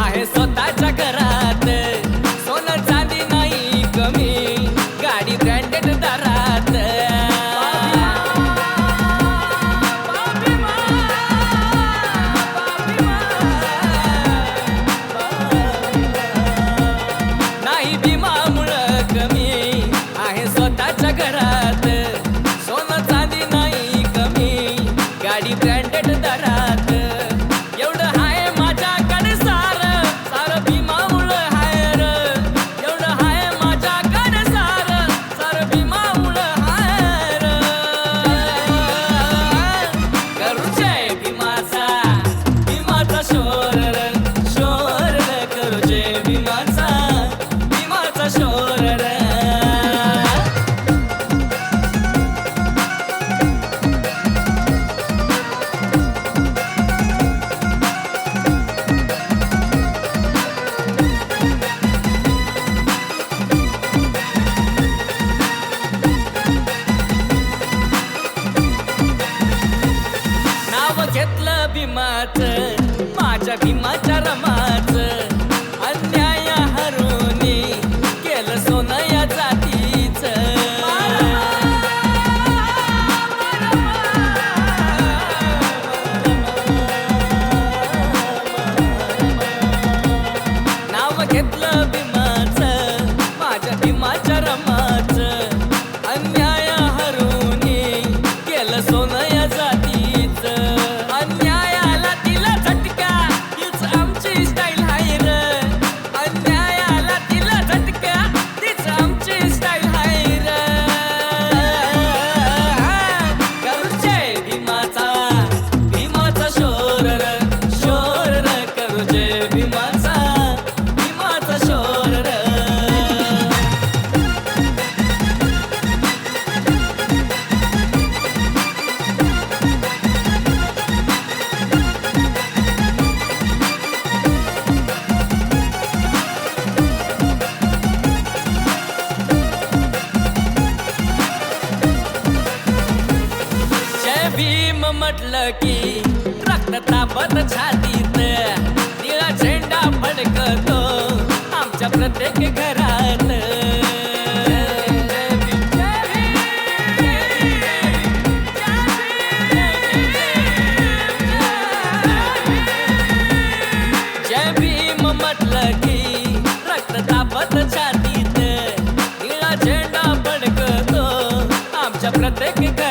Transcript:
आहे स्वतःच्या घरात, सोनं चांदी नाही कमी, गाडी ब्रँडेड दारात. नाही भीमामुळं कमी, आहे स्वतःच्या घरात, सोनं चांदी नाही कमी, गाडी ब्रँडेड दारात. एवढं हाय माझ्याकडे सारं, सारं भीमामुळं हाय र. एवढं हाय माझ्याकडे सारं, सारं भीमामुळं हाय र. करू जय भीमाचा, भीमाचा शोर र, शोर र. करू जय भीमाचा, भीमाचा शोर र. नाव घेतलं भीमाचं, माझ्या भीमाच्या रमाचं, अन्याय हरुनी केलं सोनं या जातीचं. नाव घेतलं भीमाचं, माझ्या भीमाच्या रमाचं, अन्याय हरुनी केलं सोनं या जातीचं. अन्यायाला दिला झटका, हीच आमची स्टाईल हाय र. अन्यायाला दिला झटका, तीच आमची स्टाईल हाय र. करू जय भीमाचा, भीमाचा शोर र, शोर र. करू जय भीमाचा, भीमाचा शोर र. जय भीम म्हटलं की रक्त तापत छातीत, निळा झेंडा फडकतो आमच्या प्रत्येक घरात. जय भीम म्हटलं की रक्त तापत छातीत, निळा झेंडा फडकतो आमच्या प्रत्येक घरात.